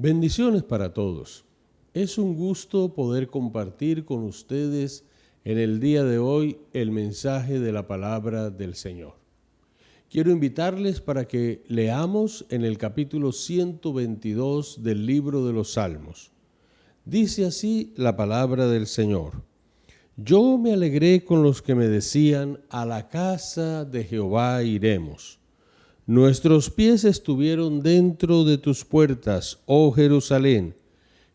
Bendiciones para todos. Es un gusto poder compartir con ustedes en el día de hoy el mensaje de la palabra del Señor. Quiero invitarles para que leamos en el capítulo 122 del libro de los Salmos. Dice así la palabra del Señor. Yo me alegré con los que me decían, a la casa de Jehová iremos. Nuestros pies estuvieron dentro de tus puertas, oh Jerusalén,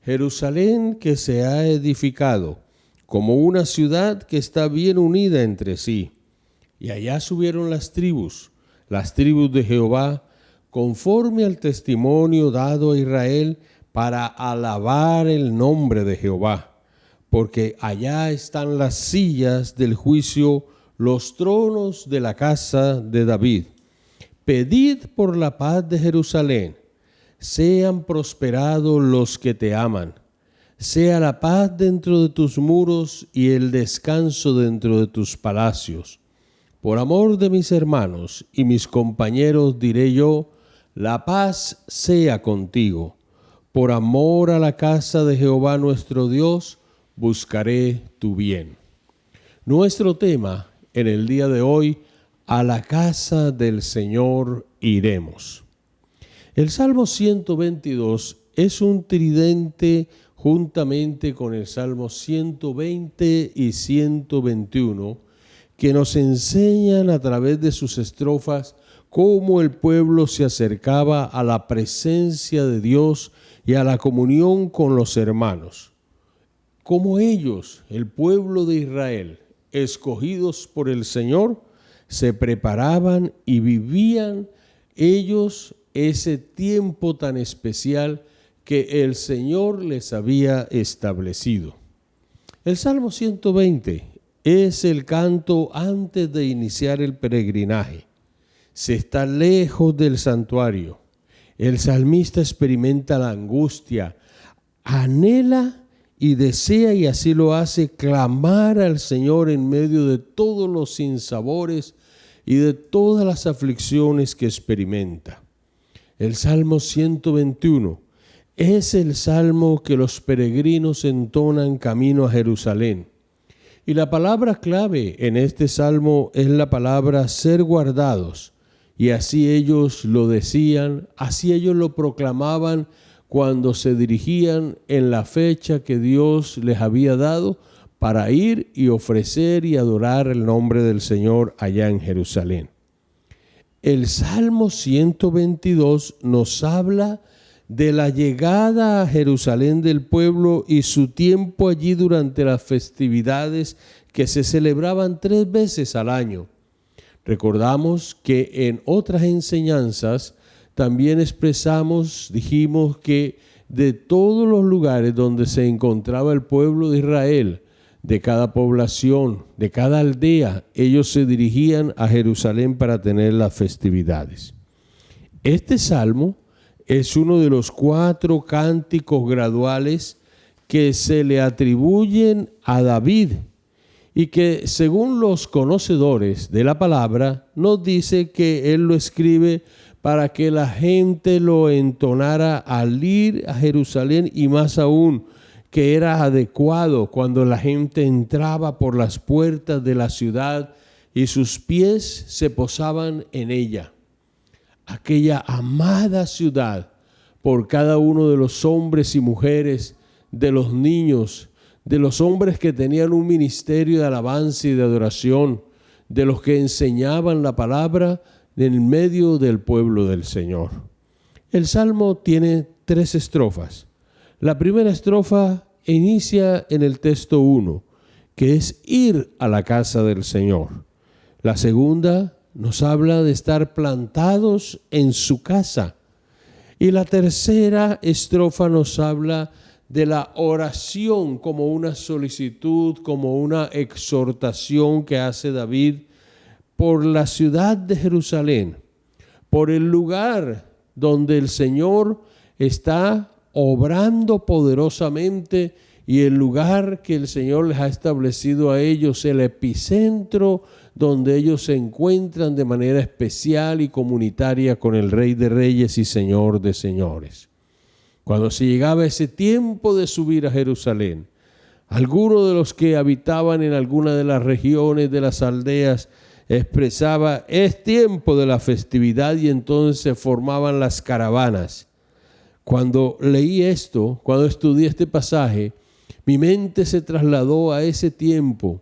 Jerusalén que se ha edificado, como una ciudad que está bien unida entre sí. Y allá subieron las tribus de Jehová, conforme al testimonio dado a Israel, para alabar el nombre de Jehová. Porque allá están las sillas del juicio, los tronos de la casa de David. Pedid por la paz de Jerusalén, sean prosperados los que te aman. Sea la paz dentro de tus muros y el descanso dentro de tus palacios. Por amor de mis hermanos y mis compañeros diré yo, la paz sea contigo. Por amor a la casa de Jehová nuestro Dios, buscaré tu bien. Nuestro tema en el día de hoy, a la casa del Señor iremos. El Salmo 122 es un tridente juntamente con el Salmo 120 y 121 que nos enseñan a través de sus estrofas cómo el pueblo se acercaba a la presencia de Dios y a la comunión con los hermanos. Cómo ellos, el pueblo de Israel, escogidos por el Señor, se preparaban y vivían ellos ese tiempo tan especial que el Señor les había establecido. El Salmo 120 es el canto antes de iniciar el peregrinaje. Se está lejos del santuario. El salmista experimenta la angustia, anhela y desea, y así lo hace, clamar al Señor en medio de todos los sinsabores y de todas las aflicciones que experimenta. El Salmo 121 es el salmo que los peregrinos entonan camino a Jerusalén. Y la palabra clave en este salmo es la palabra ser guardados. Y así ellos lo decían, así ellos lo proclamaban cuando se dirigían en la fecha que Dios les había dado para ir y ofrecer y adorar el nombre del Señor allá en Jerusalén. El Salmo 122 nos habla de la llegada a Jerusalén del pueblo y su tiempo allí durante las festividades que se celebraban 3 veces al año. Recordamos que en otras enseñanzas también dijimos que de todos los lugares donde se encontraba el pueblo de Israel, de cada población, de cada aldea, ellos se dirigían a Jerusalén para tener las festividades. Este salmo es uno de los 4 cánticos graduales que se le atribuyen a David y que, según los conocedores de la palabra, nos dice que él lo escribe para que la gente lo entonara al ir a Jerusalén, y más aún que era adecuado cuando la gente entraba por las puertas de la ciudad y sus pies se posaban en ella. Aquella amada ciudad por cada uno de los hombres y mujeres, de los niños, de los hombres que tenían un ministerio de alabanza y de adoración, de los que enseñaban la palabra en medio del pueblo del Señor. El Salmo tiene 3 estrofas. La primera estrofa inicia en el texto 1, que es ir a la casa del Señor. La segunda nos habla de estar plantados en su casa. Y la tercera estrofa nos habla de la oración como una solicitud, como una exhortación que hace David por la ciudad de Jerusalén, por el lugar donde el Señor está obrando poderosamente y el lugar que el Señor les ha establecido a ellos, el epicentro donde ellos se encuentran de manera especial y comunitaria con el Rey de Reyes y Señor de Señores. Cuando se llegaba ese tiempo de subir a Jerusalén, algunos de los que habitaban en alguna de las regiones de las aldeas expresaba: es tiempo de la festividad, y entonces se formaban las caravanas. Cuando leí esto, cuando estudié este pasaje, mi mente se trasladó a ese tiempo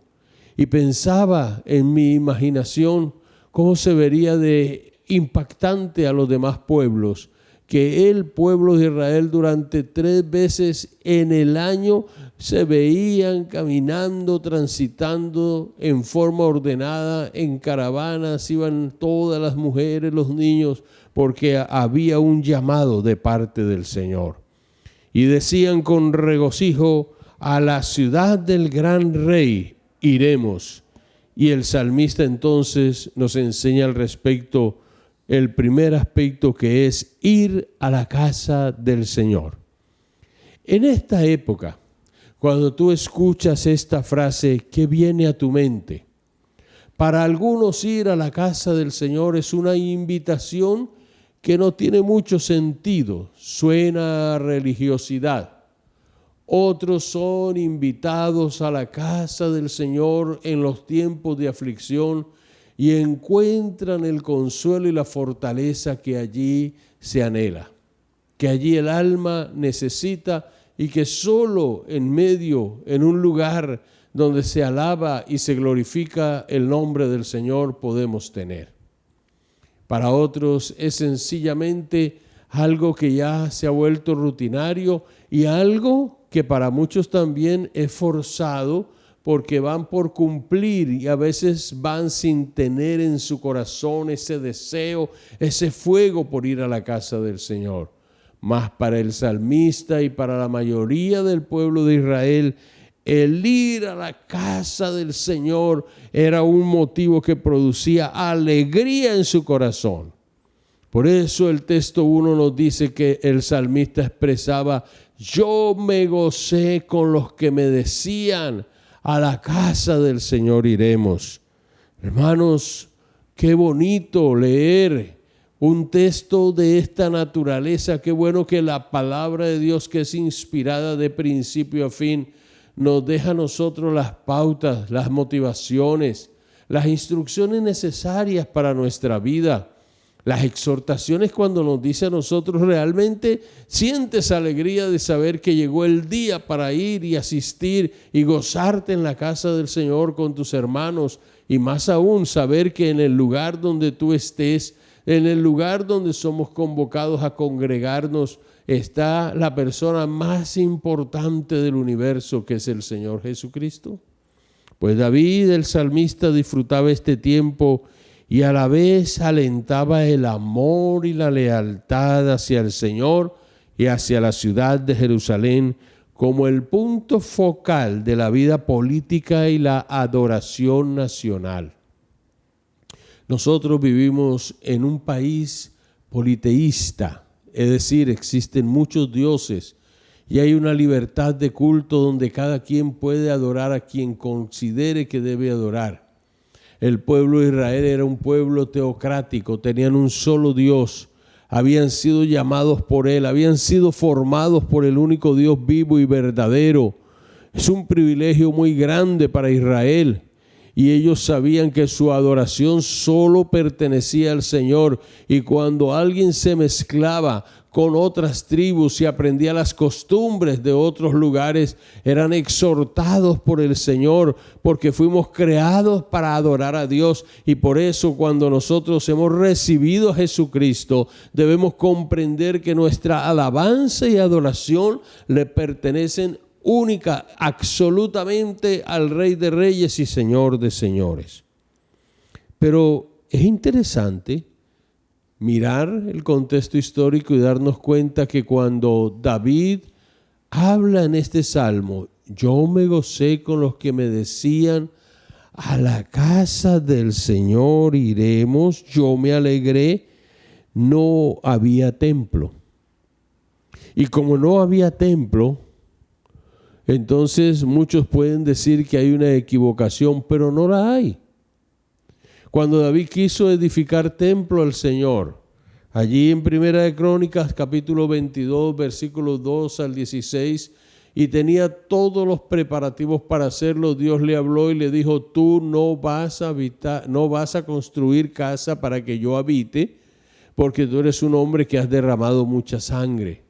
y pensaba en mi imaginación cómo se vería de impactante a los demás pueblos que el pueblo de Israel durante 3 veces en el año se veían caminando, transitando en forma ordenada, en caravanas, iban todas las mujeres, los niños, porque había un llamado de parte del Señor. Y decían con regocijo: a la ciudad del gran rey iremos. Y el salmista entonces nos enseña al respecto el primer aspecto, que es ir a la casa del Señor. En esta época, cuando tú escuchas esta frase, ¿qué viene a tu mente? Para algunos, ir a la casa del Señor es una invitación que no tiene mucho sentido, suena a religiosidad. Otros son invitados a la casa del Señor en los tiempos de aflicción y encuentran el consuelo y la fortaleza que allí se anhela, que allí el alma necesita y que solo en un lugar donde se alaba y se glorifica el nombre del Señor podemos tener. Para otros es sencillamente algo que ya se ha vuelto rutinario y algo que para muchos también es forzado, porque van por cumplir y a veces van sin tener en su corazón ese deseo, ese fuego por ir a la casa del Señor. Mas para el salmista y para la mayoría del pueblo de Israel, el ir a la casa del Señor era un motivo que producía alegría en su corazón. Por eso el texto 1 nos dice que el salmista expresaba: yo me gocé con los que me decían, a la casa del Señor iremos. Hermanos, qué bonito leer un texto de esta naturaleza. Qué bueno que la palabra de Dios, que es inspirada de principio a fin, nos deja a nosotros las pautas, las motivaciones, las instrucciones necesarias para nuestra vida. Las exhortaciones, cuando nos dice a nosotros: realmente sientes alegría de saber que llegó el día para ir y asistir y gozarte en la casa del Señor con tus hermanos, y más aún saber que en el lugar donde tú estés, en el lugar donde somos convocados a congregarnos, está la persona más importante del universo, que es el Señor Jesucristo. Pues David, el salmista, disfrutaba este tiempo y a la vez alentaba el amor y la lealtad hacia el Señor y hacia la ciudad de Jerusalén como el punto focal de la vida política y la adoración nacional. Nosotros vivimos en un país politeísta, es decir, existen muchos dioses y hay una libertad de culto donde cada quien puede adorar a quien considere que debe adorar. El pueblo de Israel era un pueblo teocrático, tenían un solo Dios, habían sido llamados por Él, habían sido formados por el único Dios vivo y verdadero. Es un privilegio muy grande para Israel y ellos sabían que su adoración solo pertenecía al Señor, y cuando alguien se mezclaba con otras tribus y aprendía las costumbres de otros lugares, eran exhortados por el Señor, porque fuimos creados para adorar a Dios. Y por eso, cuando nosotros hemos recibido a Jesucristo, debemos comprender que nuestra alabanza y adoración le pertenecen única, absolutamente al Rey de Reyes y Señor de Señores. Pero es interesante mirar el contexto histórico y darnos cuenta que cuando David habla en este salmo: yo me gocé con los que me decían, a la casa del Señor iremos, yo me alegré, no había templo. Y como no había templo, entonces muchos pueden decir que hay una equivocación, pero no la hay. Cuando David quiso edificar templo al Señor, allí en Primera de Crónicas, capítulo 22, versículos 2 al 16, y tenía todos los preparativos para hacerlo. Dios le habló y le dijo: tú no vas a construir casa para que yo habite, porque tú eres un hombre que has derramado mucha sangre.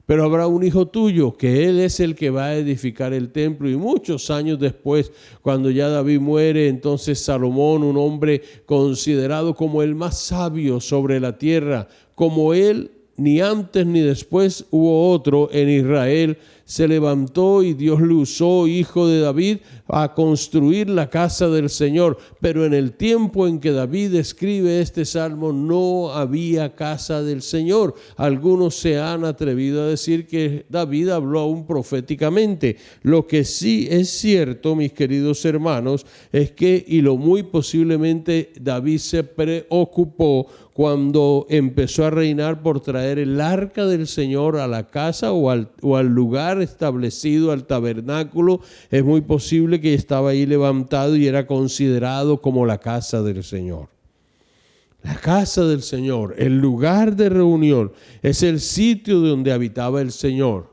Pero habrá un hijo tuyo, que él es el que va a edificar el templo. Y muchos años después, cuando ya David muere, entonces Salomón, un hombre considerado como el más sabio sobre la tierra, como él, ni antes ni después hubo otro en Israel, se levantó y Dios le usó, hijo de David, a construir la casa del Señor. Pero en el tiempo en que David escribe este salmo, no había casa del Señor. Algunos se han atrevido a decir que David habló aún proféticamente. Lo que sí es cierto, mis queridos hermanos, es que, y lo muy posiblemente, David se preocupó cuando empezó a reinar por traer el arca del Señor a la casa o al lugar establecido, al tabernáculo. Es muy posible que estaba ahí levantado y era considerado como la casa del Señor. La casa del Señor, el lugar de reunión, es el sitio donde habitaba el Señor.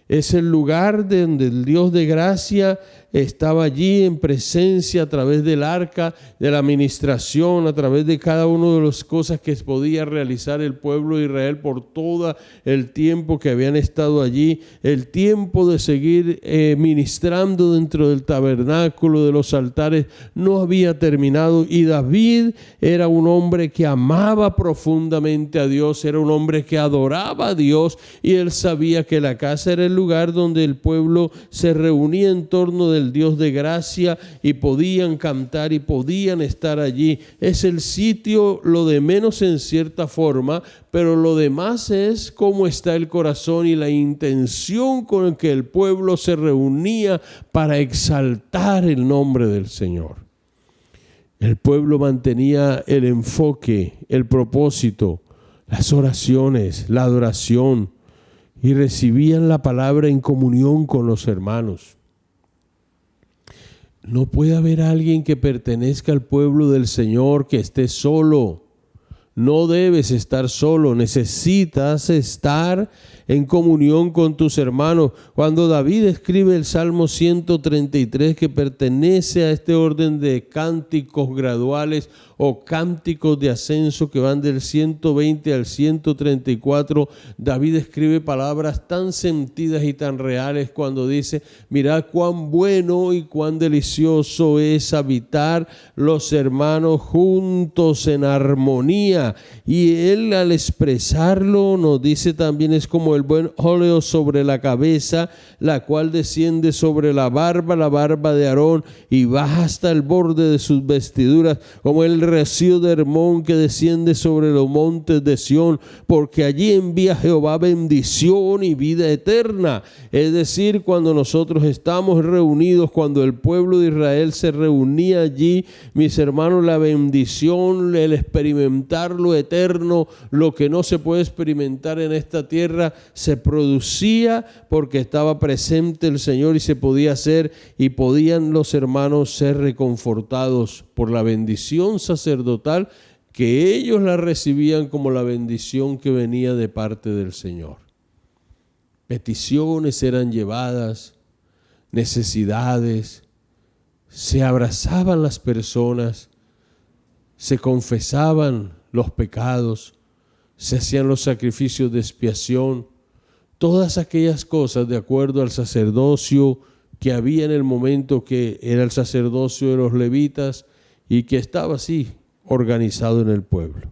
Es el lugar donde el Dios de gracia estaba allí en presencia a través del arca, de la ministración, a través de cada una de las cosas que podía realizar el pueblo de Israel por todo el tiempo que habían estado allí. El tiempo de seguir ministrando dentro del tabernáculo, de los altares, no había terminado. Y David era un hombre que amaba profundamente a Dios, era un hombre que adoraba a Dios, y él sabía que la casa era el lugar donde el pueblo se reunía en torno del Dios de gracia y podían cantar y podían estar allí. Es el sitio, lo de menos en cierta forma, pero lo demás es cómo está el corazón y la intención con la que el pueblo se reunía para exaltar el nombre del Señor. El pueblo mantenía el enfoque, el propósito, las oraciones, la adoración, y recibían la palabra en comunión con los hermanos. No puede haber alguien que pertenezca al pueblo del Señor que esté solo. No debes estar solo, necesitas estar en comunión con tus hermanos. Cuando David escribe el Salmo 133, que pertenece a este orden de cánticos graduales o cánticos de ascenso que van del 120 al 134, David escribe palabras tan sentidas y tan reales cuando dice: mirad cuán bueno y cuán delicioso es habitar los hermanos juntos en armonía. Y él, al expresarlo, nos dice también: es como el buen óleo sobre la cabeza, la cual desciende sobre la barba de Aarón, y baja hasta el borde de sus vestiduras, como el rocío de Hermón que desciende sobre los montes de Sión, porque allí envía Jehová bendición y vida eterna. Es decir, cuando nosotros estamos reunidos, cuando el pueblo de Israel se reunía allí, mis hermanos, la bendición, el experimentar lo eterno, lo que no se puede experimentar en esta tierra, se producía porque estaba presente el Señor, y se podía hacer, y podían los hermanos ser reconfortados por la bendición sacerdotal, que ellos la recibían como la bendición que venía de parte del Señor. Peticiones eran llevadas, necesidades, se abrazaban las personas, se confesaban los pecados, se hacían los sacrificios de expiación, todas aquellas cosas de acuerdo al sacerdocio que había en el momento, que era el sacerdocio de los levitas y que estaba así organizado en el pueblo.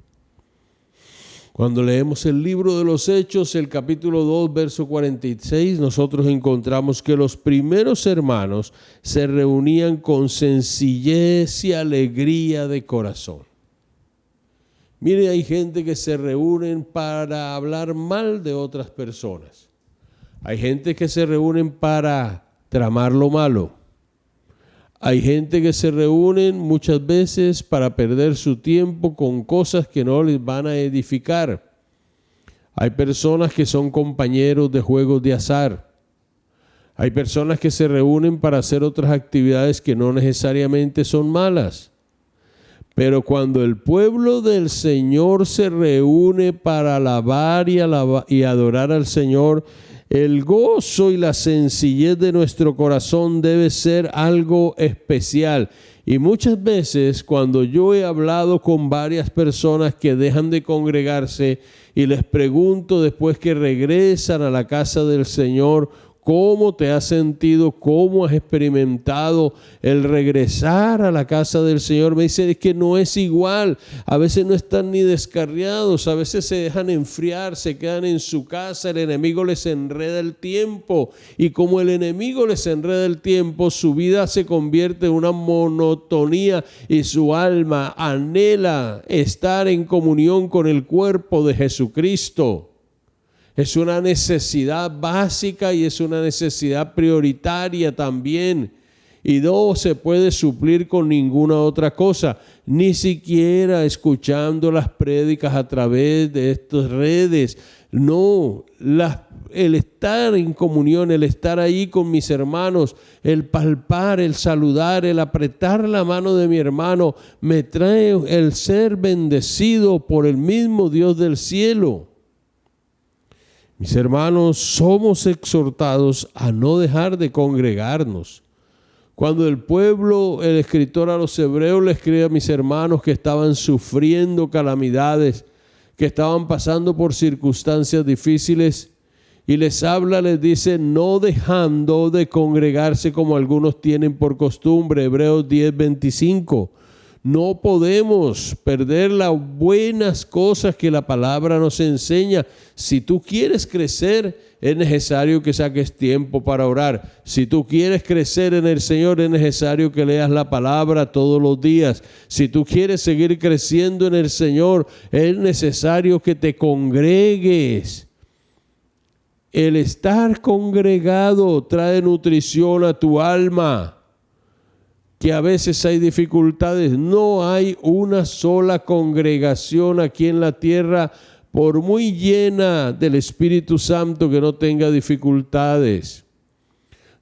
Cuando leemos el libro de los Hechos, el capítulo 2, verso 46, nosotros encontramos que los primeros hermanos se reunían con sencillez y alegría de corazón. Mire, hay gente que se reúnen para hablar mal de otras personas. Hay gente que se reúnen para tramar lo malo. Hay gente que se reúnen muchas veces para perder su tiempo con cosas que no les van a edificar. Hay personas que son compañeros de juegos de azar. Hay personas que se reúnen para hacer otras actividades que no necesariamente son malas. Pero cuando el pueblo del Señor se reúne para alabar y adorar al Señor, el gozo y la sencillez de nuestro corazón debe ser algo especial. Y muchas veces cuando yo he hablado con varias personas que dejan de congregarse y les pregunto después que regresan a la casa del Señor, ¿cómo te has sentido? ¿Cómo has experimentado el regresar a la casa del Señor? Me dicen, es que no es igual. A veces no están ni descarriados, a veces se dejan enfriar, se quedan en su casa, el enemigo les enreda el tiempo. Y como el enemigo les enreda el tiempo, su vida se convierte en una monotonía y su alma anhela estar en comunión con el cuerpo de Jesucristo. Es una necesidad básica y es una necesidad prioritaria también. Y no se puede suplir con ninguna otra cosa, ni siquiera escuchando las prédicas a través de estas redes. No, el estar en comunión, el estar ahí con mis hermanos, el palpar, el saludar, el apretar la mano de mi hermano, me trae el ser bendecido por el mismo Dios del cielo. Mis hermanos, somos exhortados a no dejar de congregarnos. Cuando el escritor a los hebreos le escribe a mis hermanos que estaban sufriendo calamidades, que estaban pasando por circunstancias difíciles, y les habla, les dice, no dejando de congregarse como algunos tienen por costumbre, Hebreos 10:25. No podemos perder las buenas cosas que la palabra nos enseña. Si tú quieres crecer, es necesario que saques tiempo para orar. Si tú quieres crecer en el Señor, es necesario que leas la palabra todos los días. Si tú quieres seguir creciendo en el Señor, es necesario que te congregues. El estar congregado trae nutrición a tu alma. Que a veces hay dificultades. No hay una sola congregación aquí en la tierra, por muy llena del Espíritu Santo, que no tenga dificultades.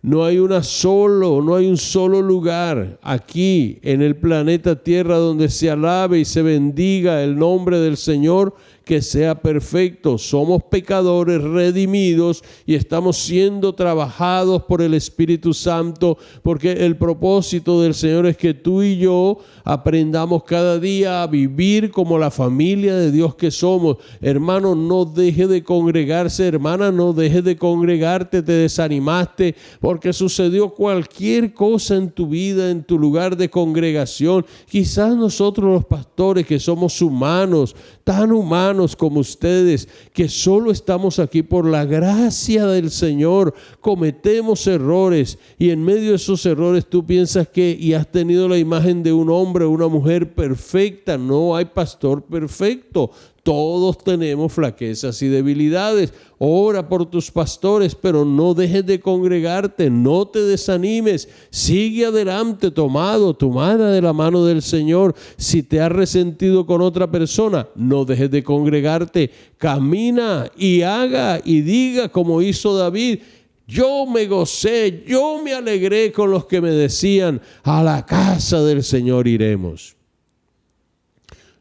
No hay un solo lugar aquí en el planeta Tierra donde se alabe y se bendiga el nombre del Señor que sea perfecto. Somos pecadores redimidos y estamos siendo trabajados por el Espíritu Santo, porque el propósito del Señor es que tú y yo aprendamos cada día a vivir como la familia de Dios que somos. Hermano, no deje de congregarse. Hermana, no dejes de congregarte. Te desanimaste porque sucedió cualquier cosa en tu vida, en tu lugar de congregación. Quizás nosotros los pastores, que somos humanos, tan humanos como ustedes, que solo estamos aquí por la gracia del Señor, cometemos errores, y en medio de esos errores tú piensas y has tenido la imagen de un hombre o una mujer perfecta. No hay pastor perfecto. Todos tenemos flaquezas y debilidades. Ora por tus pastores, pero no dejes de congregarte, no te desanimes. Sigue adelante, tomada de la mano del Señor. Si te has resentido con otra persona, no dejes de congregarte. Camina y haga y diga como hizo David. Yo me gocé, yo me alegré con los que me decían, a la casa del Señor iremos.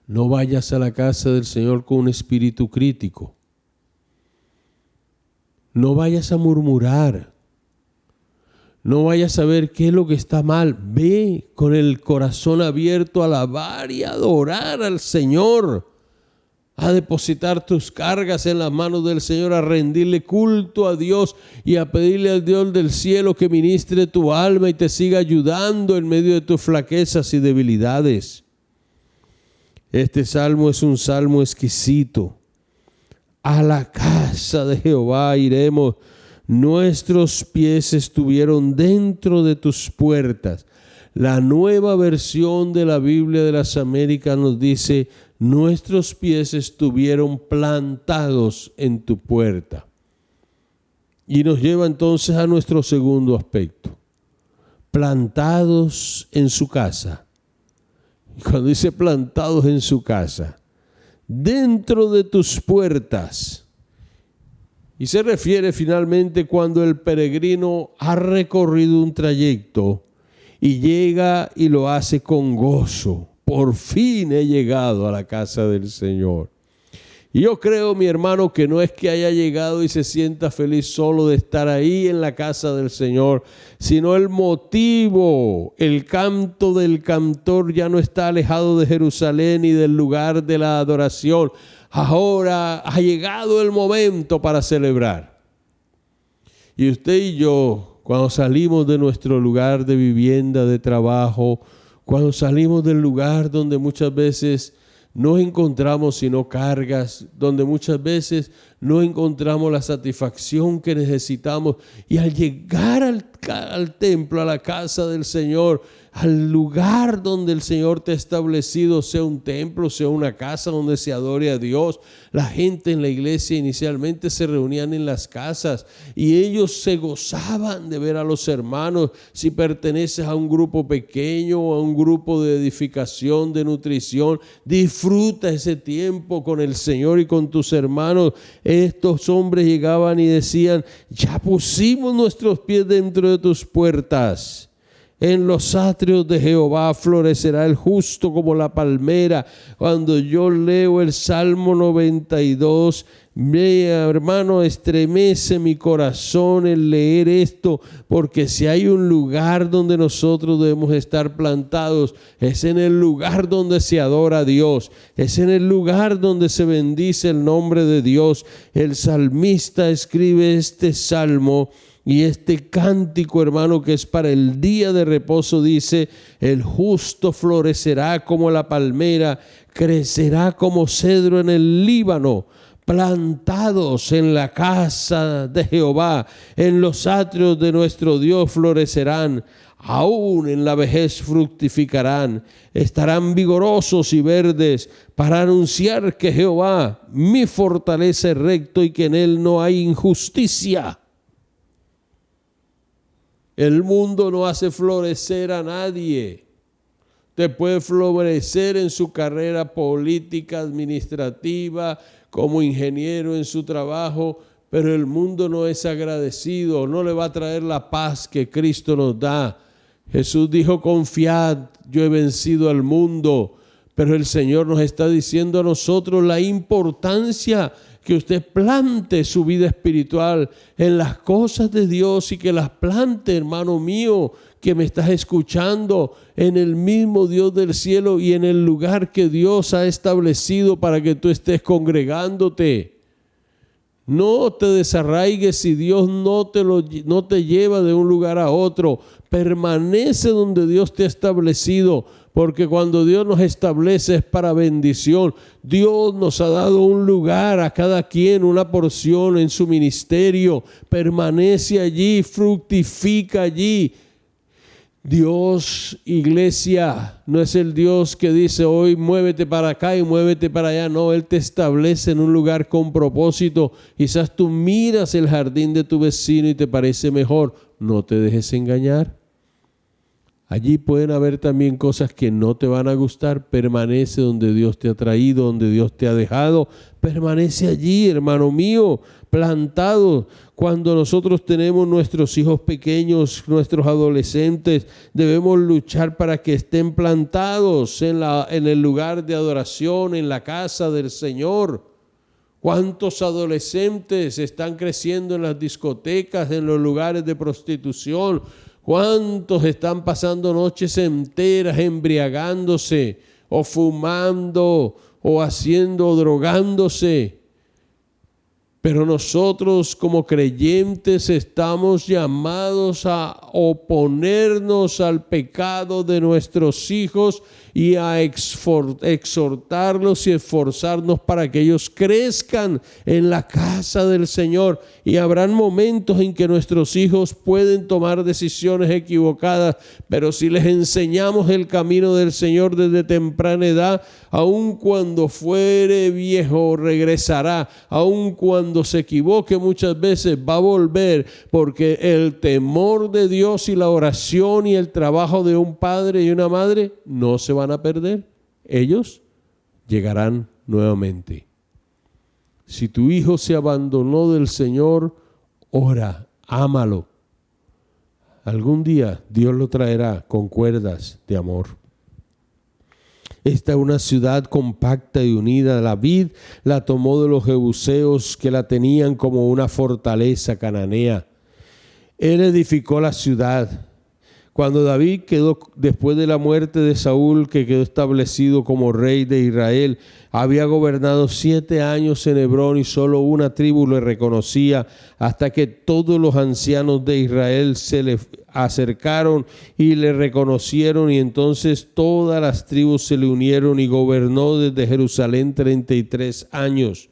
No vayas a la casa del Señor con un espíritu crítico. No vayas a murmurar. No vayas a ver qué es lo que está mal. Ve con el corazón abierto a alabar y adorar al Señor. A depositar tus cargas en las manos del Señor, a rendirle culto a Dios y a pedirle al Dios del cielo que ministre tu alma y te siga ayudando en medio de tus flaquezas y debilidades. Este salmo es un salmo exquisito. A la casa de Jehová iremos. Nuestros pies estuvieron dentro de tus puertas. La nueva versión de la Biblia de las Américas nos dice, nuestros pies estuvieron plantados en tu puerta. Y nos lleva entonces a nuestro segundo aspecto. Plantados en su casa. Y cuando dice plantados en su casa, dentro de tus puertas. Y se refiere finalmente cuando el peregrino ha recorrido un trayecto y llega y lo hace con gozo, por fin he llegado a la casa del Señor. Y yo creo, mi hermano, que no es que haya llegado y se sienta feliz solo de estar ahí en la casa del Señor, sino el motivo, el canto del cantor ya no está alejado de Jerusalén y del lugar de la adoración. Ahora ha llegado el momento para celebrar. Y usted y yo, cuando salimos de nuestro lugar de vivienda, de trabajo, cuando salimos del lugar donde muchas veces no encontramos sino cargas, donde muchas veces no encontramos la satisfacción que necesitamos, y al llegar al templo, a la casa del Señor, al lugar donde el Señor te ha establecido, sea un templo, sea una casa donde se adore a Dios. La gente en la iglesia inicialmente se reunían en las casas y ellos se gozaban de ver a los hermanos. Si perteneces a un grupo pequeño o a un grupo de edificación, de nutrición, disfruta ese tiempo con el Señor y con tus hermanos. Estos hombres llegaban y decían: ya pusimos nuestros pies dentro de tus puertas. En los atrios de Jehová florecerá el justo como la palmera. Cuando yo leo el Salmo 92, hermano, estremece mi corazón el leer esto, porque si hay un lugar donde nosotros debemos estar plantados, es en el lugar donde se adora a Dios, es en el lugar donde se bendice el nombre de Dios. El salmista escribe este salmo y este cántico, hermano, que es para el día de reposo, dice: el justo florecerá como la palmera, crecerá como cedro en el Líbano, plantados en la casa de Jehová, en los atrios de nuestro Dios florecerán, aún en la vejez fructificarán, estarán vigorosos y verdes para anunciar que Jehová, mi fortaleza, es recto y que en él no hay injusticia. El mundo no hace florecer a nadie. Te puede florecer en su carrera política, administrativa, como ingeniero en su trabajo, pero el mundo no es agradecido, no le va a traer la paz que Cristo nos da. Jesús dijo: confiad, yo he vencido al mundo. Pero el Señor nos está diciendo a nosotros la importancia que usted plante su vida espiritual en las cosas de Dios, y que las plante, hermano mío, que me estás escuchando, en el mismo Dios del cielo y en el lugar que Dios ha establecido para que tú estés congregándote. No te desarraigues si Dios no te lleva de un lugar a otro. Permanece donde Dios te ha establecido, porque cuando Dios nos establece es para bendición. Dios nos ha dado un lugar a cada quien, una porción en su ministerio. Permanece allí, fructifica allí. Dios, iglesia, no es el Dios que dice hoy muévete para acá y muévete para allá. No, Él te establece en un lugar con propósito. Quizás tú miras el jardín de tu vecino y te parece mejor. No te dejes engañar. Allí pueden haber también cosas que no te van a gustar. Permanece donde Dios te ha traído, donde Dios te ha dejado. Permanece allí, hermano mío, plantado. Cuando nosotros tenemos nuestros hijos pequeños, nuestros adolescentes, debemos luchar para que estén plantados en el lugar de adoración, en la casa del Señor. ¿Cuántos adolescentes están creciendo en las discotecas, en los lugares de prostitución? ¿Cuántos están pasando noches enteras embriagándose o fumando o drogándose? Pero nosotros como creyentes estamos llamados a oponernos al pecado de nuestros hijos y a exhortarlos y esforzarnos para que ellos crezcan en la casa del Señor. Y habrán momentos en que nuestros hijos pueden tomar decisiones equivocadas, pero si les enseñamos el camino del Señor desde temprana edad, aun cuando fuere viejo regresará, aun cuando se equivoque muchas veces va a volver, porque el temor de Dios y la oración y el trabajo de un padre y una madre no se van a perder. Ellos llegarán nuevamente. Si tu hijo se abandonó del Señor, ora, ámalo. Algún día Dios lo traerá con cuerdas de amor. Esta es una ciudad compacta y unida. David la tomó de los jebuseos que la tenían como una fortaleza cananea. Él edificó la ciudad. Cuando David quedó, después de la muerte de Saúl, que quedó establecido como rey de Israel, había gobernado 7 años en Hebrón y solo una tribu le reconocía, hasta que todos los ancianos de Israel se le acercaron y le reconocieron, y entonces todas las tribus se le unieron y gobernó desde Jerusalén 33 años.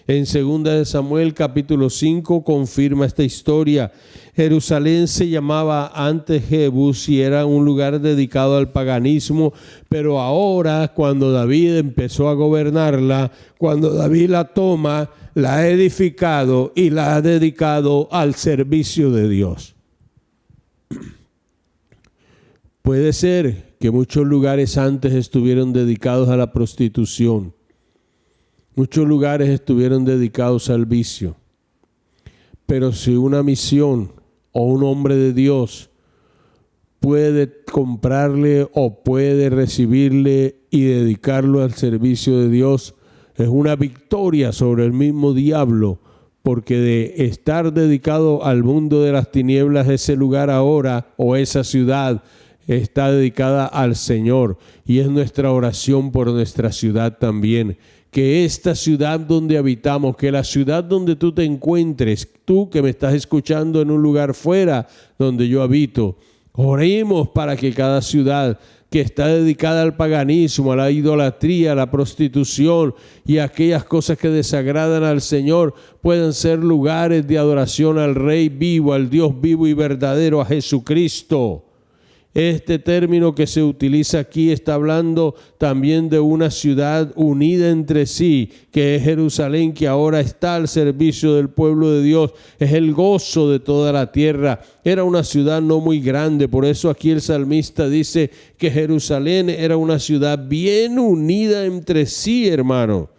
En 2 de Samuel capítulo 5 confirma esta historia. Jerusalén se llamaba antes Jebus y era un lugar dedicado al paganismo, pero ahora cuando David empezó a gobernarla, cuando David la toma, la ha edificado y la ha dedicado al servicio de Dios. Puede ser que muchos lugares antes estuvieron dedicados a la prostitución. Muchos lugares estuvieron dedicados al vicio. Pero si una misión o un hombre de Dios puede comprarle o puede recibirle y dedicarlo al servicio de Dios, es una victoria sobre el mismo diablo, porque de estar dedicado al mundo de las tinieblas, ese lugar ahora o esa ciudad está dedicada al Señor, y es nuestra oración por nuestra ciudad también. Que esta ciudad donde habitamos, que la ciudad donde tú te encuentres, tú que me estás escuchando en un lugar fuera donde yo habito, oremos para que cada ciudad que está dedicada al paganismo, a la idolatría, a la prostitución y a aquellas cosas que desagradan al Señor, puedan ser lugares de adoración al Rey vivo, al Dios vivo y verdadero, a Jesucristo. Este término que se utiliza aquí está hablando también de una ciudad unida entre sí, que es Jerusalén, que ahora está al servicio del pueblo de Dios. Es el gozo de toda la tierra. Era una ciudad no muy grande, por eso aquí el salmista dice que Jerusalén era una ciudad bien unida entre sí, hermano.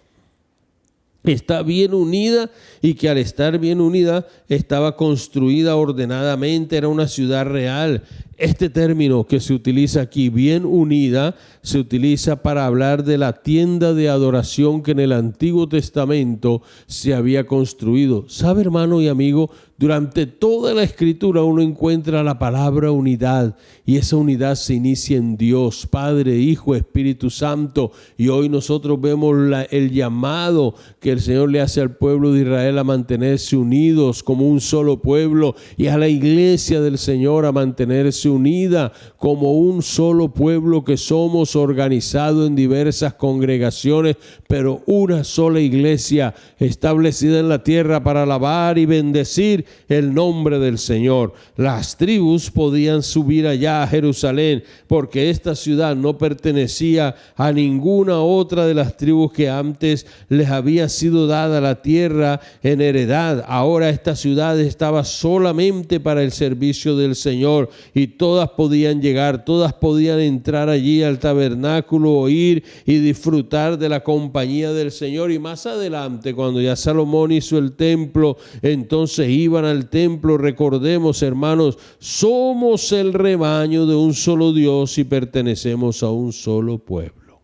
Está bien unida, y que al estar bien unida estaba construida ordenadamente, era una ciudad real. Este término que se utiliza aquí, bien unida, se utiliza para hablar de la tienda de adoración que en el Antiguo Testamento se había construido. ¿Sabe, hermano y amigo? Durante toda la Escritura uno encuentra la palabra unidad, y esa unidad se inicia en Dios, Padre, Hijo, Espíritu Santo. Y hoy nosotros vemos el llamado que el Señor le hace al pueblo de Israel a mantenerse unidos como un solo pueblo, y a la iglesia del Señor a mantenerse unida como un solo pueblo que somos, organizado en diversas congregaciones, pero una sola iglesia establecida en la tierra para alabar y bendecir el nombre del Señor. Las tribus podían subir allá a Jerusalén porque esta ciudad no pertenecía a ninguna otra de las tribus que antes les había sido dada la tierra en heredad. Ahora esta ciudad estaba solamente para el servicio del Señor, y todas podían llegar, todas podían entrar allí al tabernáculo, oír y disfrutar de la compañía del Señor. Y más adelante, cuando ya Salomón hizo el templo, entonces iban al templo. Recordemos, hermanos, somos el rebaño de un solo Dios y pertenecemos a un solo pueblo,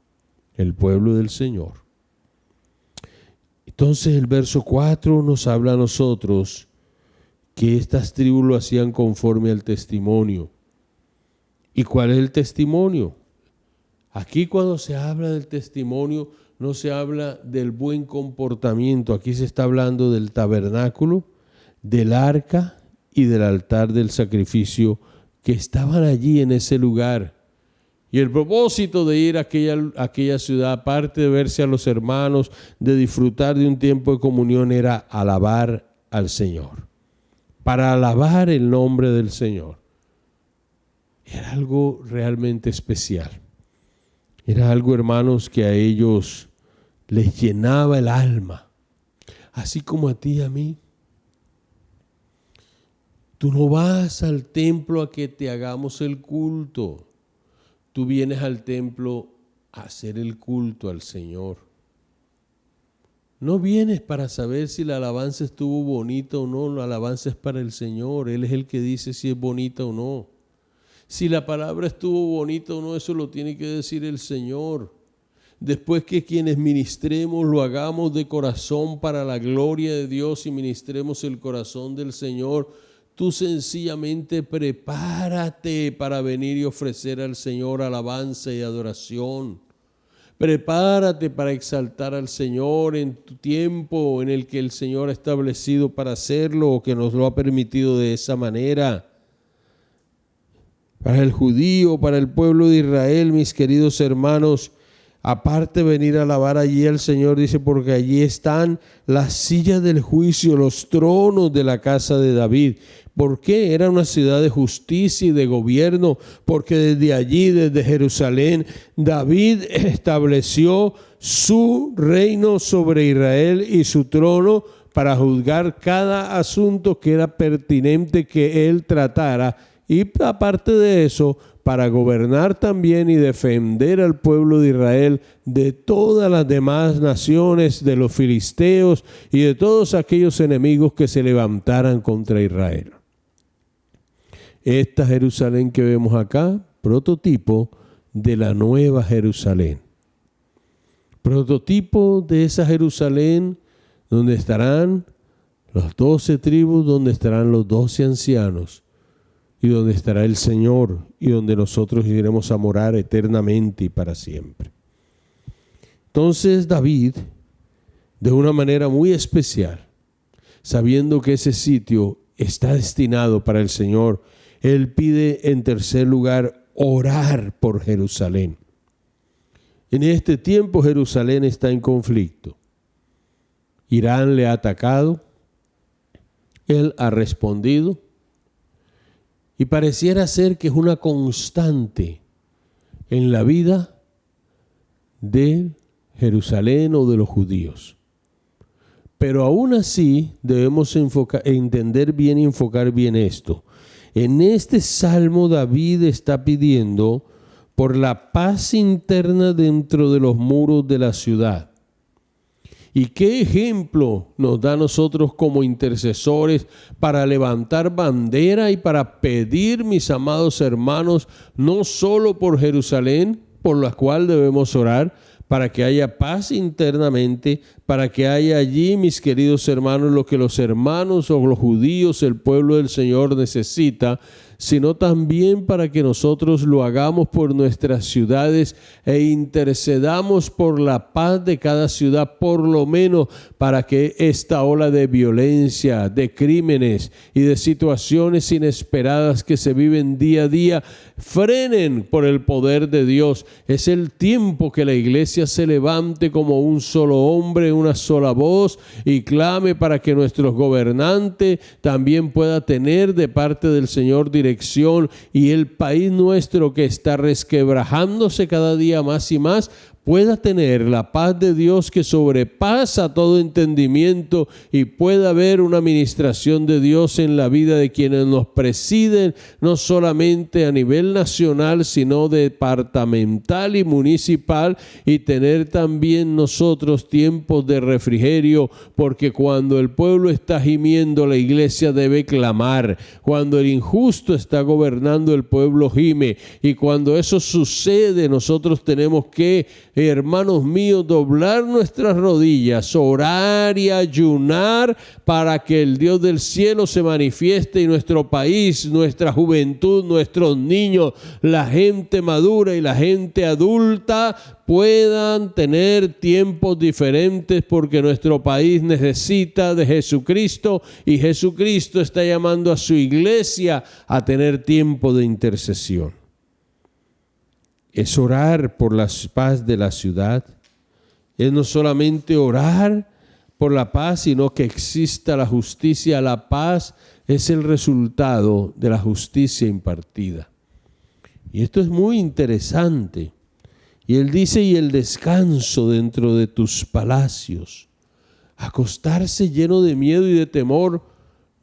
el pueblo del Señor. Entonces el verso 4 nos habla a nosotros que estas tribus lo hacían conforme al testimonio. ¿Y cuál es el testimonio? Aquí cuando se habla del testimonio no se habla del buen comportamiento. Aquí se está hablando del tabernáculo, del arca y del altar del sacrificio que estaban allí en ese lugar. Y el propósito de ir a aquella ciudad, aparte de verse a los hermanos, de disfrutar de un tiempo de comunión, era alabar al Señor. Para alabar el nombre del Señor. Era algo realmente especial. Era algo, hermanos, que a ellos les llenaba el alma. Así como a ti y a mí. Tú no vas al templo a que te hagamos el culto. Tú vienes al templo a hacer el culto al Señor. No vienes para saber si la alabanza estuvo bonita o no. La alabanza es para el Señor. Él es el que dice si es bonita o no. Si la palabra estuvo bonita o no, eso lo tiene que decir el Señor. después que quienes ministremos lo hagamos de corazón para la gloria de Dios y ministremos el corazón del Señor, tú sencillamente prepárate para venir y ofrecer al Señor alabanza y adoración. Prepárate para exaltar al Señor en tu tiempo en el que el Señor ha establecido para hacerlo o que nos lo ha permitido de esa manera. Para el judío, para el pueblo de Israel, mis queridos hermanos, aparte de venir a alabar allí al Señor, dice, porque allí están las sillas del juicio, los tronos de la casa de David. ¿Por qué? Era una ciudad de justicia y de gobierno, porque desde allí, desde Jerusalén, David estableció su reino sobre Israel y su trono para juzgar cada asunto que era pertinente que él tratara. Y aparte de eso, para gobernar también y defender al pueblo de Israel de todas las demás naciones, de los filisteos y de todos aquellos enemigos que se levantaran contra Israel. Esta Jerusalén que vemos acá, prototipo de la nueva Jerusalén. Prototipo de esa Jerusalén donde estarán las 12 tribus, donde estarán los 12 ancianos y donde estará el Señor y donde nosotros iremos a morar eternamente y para siempre. Entonces David, de una manera muy especial, sabiendo que ese sitio está destinado para el Señor, él pide en tercer lugar orar por Jerusalén. En este tiempo Jerusalén está en conflicto. Irán le ha atacado, él ha respondido y pareciera ser que es una constante en la vida de Jerusalén o de los judíos. Pero aún así debemos entender bien y enfocar bien esto. En este salmo David está pidiendo por la paz interna dentro de los muros de la ciudad. ¿Y qué ejemplo nos da a nosotros como intercesores para levantar bandera y para pedir, mis amados hermanos, no solo por Jerusalén, por la cual debemos orar, para que haya paz internamente, para que haya allí, mis queridos hermanos, lo que los hermanos o los judíos, el pueblo del Señor necesita, sino también para que nosotros lo hagamos por nuestras ciudades e intercedamos por la paz de cada ciudad, por lo menos para que esta ola de violencia, de crímenes y de situaciones inesperadas que se viven día a día frenen por el poder de Dios. Es el tiempo que la iglesia se levante como un solo hombre, una sola voz y clame para que nuestros gobernantes también pueda tener de parte del Señor dirección y el país nuestro que está resquebrajándose cada día más y más pueda tener la paz de Dios que sobrepasa todo entendimiento y pueda haber una administración de Dios en la vida de quienes nos presiden, no solamente a nivel nacional, sino departamental y municipal, y tener también nosotros tiempos de refrigerio, porque cuando el pueblo está gimiendo, la iglesia debe clamar. Cuando el injusto está gobernando, el pueblo gime, y cuando eso sucede, nosotros tenemos que, hermanos míos, doblar nuestras rodillas, orar y ayunar para que el Dios del cielo se manifieste y nuestro país, nuestra juventud, nuestros niños, la gente madura y la gente adulta puedan tener tiempos diferentes, porque nuestro país necesita de Jesucristo y Jesucristo está llamando a su iglesia a tener tiempo de intercesión. Es orar por la paz de la ciudad. Es no solamente orar por la paz, sino que exista la justicia. La paz es el resultado de la justicia impartida. Y esto es muy interesante. Y él dice, y el descanso dentro de tus palacios. Acostarse lleno de miedo y de temor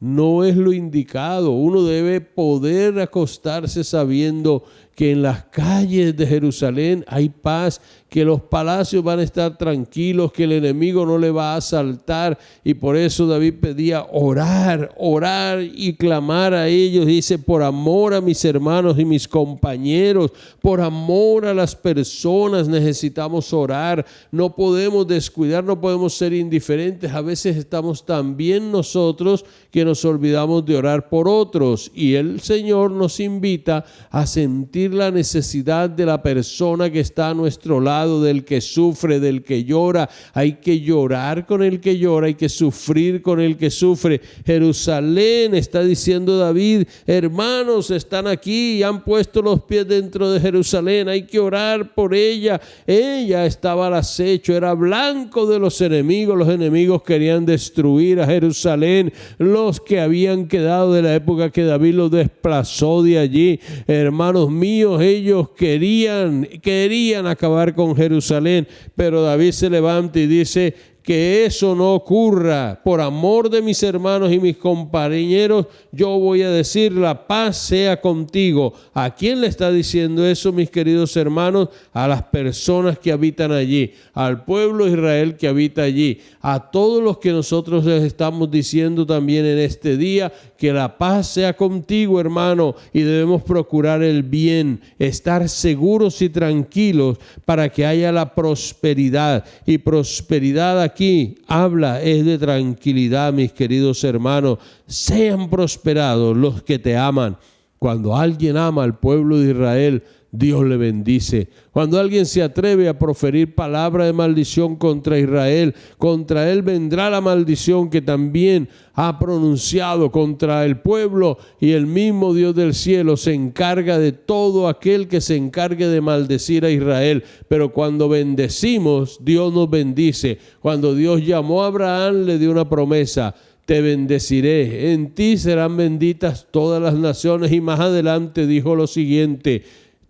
no es lo indicado. Uno debe poder acostarse sabiendo que en las calles de Jerusalén hay paz, que los palacios van a estar tranquilos, que el enemigo no le va a asaltar. Y por eso David pedía orar y clamar a ellos. Dice, por amor a mis hermanos y mis compañeros, por amor a las personas necesitamos orar. No podemos descuidar, no podemos ser indiferentes. A veces estamos tan bien nosotros que nos olvidamos de orar por otros. Y el Señor nos invita a sentir la necesidad de la persona que está a nuestro lado, del que sufre, del que llora. Hay que llorar con el que llora, hay que sufrir con el que sufre. Jerusalén, está diciendo David, hermanos, están aquí y han puesto los pies dentro de Jerusalén, hay que orar por ella. Ella estaba al acecho, era blanco de los enemigos querían destruir a Jerusalén, los que habían quedado de la época que David los desplazó de allí. Hermanos míos, ellos querían acabar con Jerusalén, pero David se levanta y dice que eso no ocurra. Por amor de mis hermanos y mis compañeros, yo voy a decir, la paz sea contigo. ¿A quién le está diciendo eso, mis queridos hermanos? A las personas que habitan allí, al pueblo de Israel que habita allí, a todos los que nosotros les estamos diciendo también en este día, que la paz sea contigo, hermano, y debemos procurar el bien, estar seguros y tranquilos para que haya la prosperidad. Y prosperidad aquí habla es de tranquilidad, mis queridos hermanos. Sean prosperados los que te aman. Cuando alguien ama al pueblo de Israel, Dios le bendice. Cuando alguien se atreve a proferir palabra de maldición contra Israel, contra él vendrá la maldición que también ha pronunciado contra el pueblo, y el mismo Dios del cielo se encarga de todo aquel que se encargue de maldecir a Israel. Pero cuando bendecimos, Dios nos bendice. Cuando Dios llamó a Abraham, le dio una promesa: te bendeciré, en ti serán benditas todas las naciones. Y más adelante dijo lo siguiente: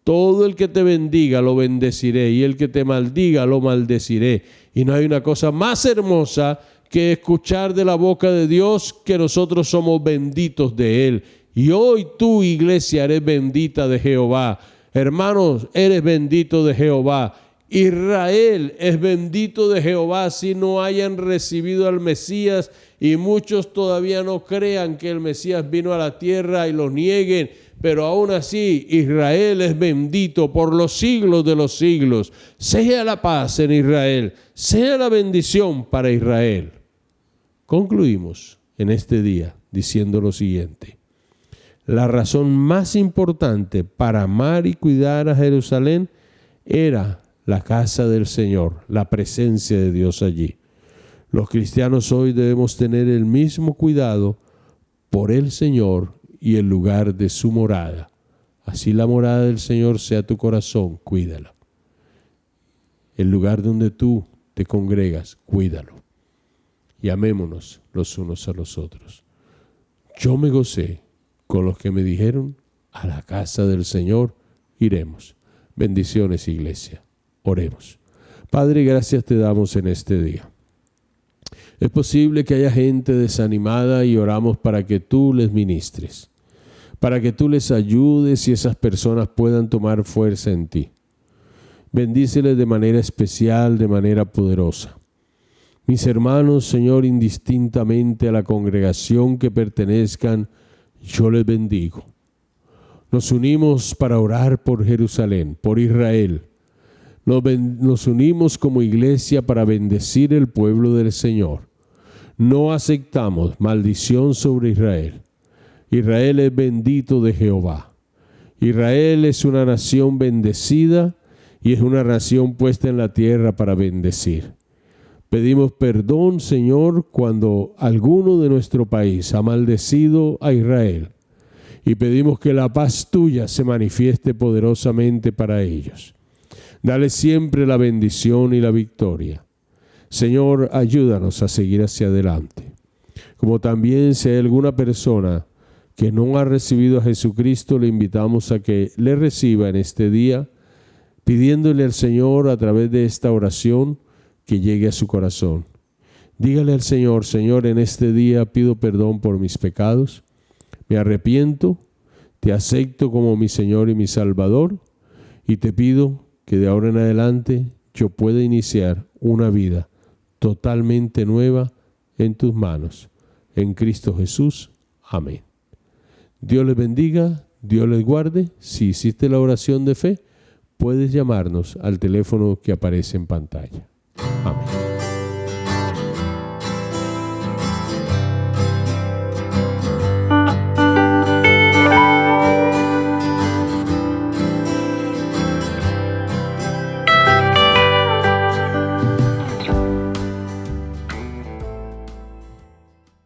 todo el que te bendiga lo bendeciré, y el que te maldiga lo maldeciré. Y no hay una cosa más hermosa que escuchar de la boca de Dios que nosotros somos benditos de Él. Y hoy tú, iglesia, eres bendita de Jehová. Hermanos, eres bendito de Jehová. Israel es bendito de Jehová, si no hayan recibido al Mesías, y muchos todavía no crean que el Mesías vino a la tierra y lo nieguen. Pero aún así, Israel es bendito por los siglos de los siglos. Sea la paz en Israel, sea la bendición para Israel. Concluimos en este día diciendo lo siguiente: la razón más importante para amar y cuidar a Jerusalén era la casa del Señor, la presencia de Dios allí. Los cristianos hoy debemos tener el mismo cuidado por el Señor y el lugar de su morada. Así la morada del Señor sea tu corazón, cuídala. El lugar donde tú te congregas, cuídalo. Y amémonos los unos a los otros. Yo me gocé con los que me dijeron: a la casa del Señor iremos. Bendiciones, iglesia. Oremos. Padre, gracias te damos en este día. Es posible que haya gente desanimada y oramos para que tú les ministres, para que tú les ayudes y esas personas puedan tomar fuerza en ti. Bendíceles de manera especial, de manera poderosa. Mis hermanos, Señor, indistintamente a la congregación que pertenezcan, yo les bendigo. Nos unimos para orar por Jerusalén, por Israel. Nos unimos como iglesia para bendecir el pueblo del Señor. No aceptamos maldición sobre Israel. Israel es bendito de Jehová. Israel es una nación bendecida y es una nación puesta en la tierra para bendecir. Pedimos perdón, Señor, cuando alguno de nuestro país ha maldecido a Israel, y pedimos que la paz tuya se manifieste poderosamente para ellos. Dale siempre la bendición y la victoria. Señor, ayúdanos a seguir hacia adelante. Como también si hay alguna persona que no ha recibido a Jesucristo, le invitamos a que le reciba en este día, pidiéndole al Señor a través de esta oración que llegue a su corazón. Dígale al Señor: Señor, en este día pido perdón por mis pecados, me arrepiento, Te acepto como mi Señor y mi Salvador y te pido que de ahora en adelante yo pueda iniciar una vida totalmente nueva en tus manos. En Cristo Jesús. Amén. Dios les bendiga, Dios les guarde. Si hiciste la oración de fe, puedes llamarnos al teléfono que aparece en pantalla. Amén.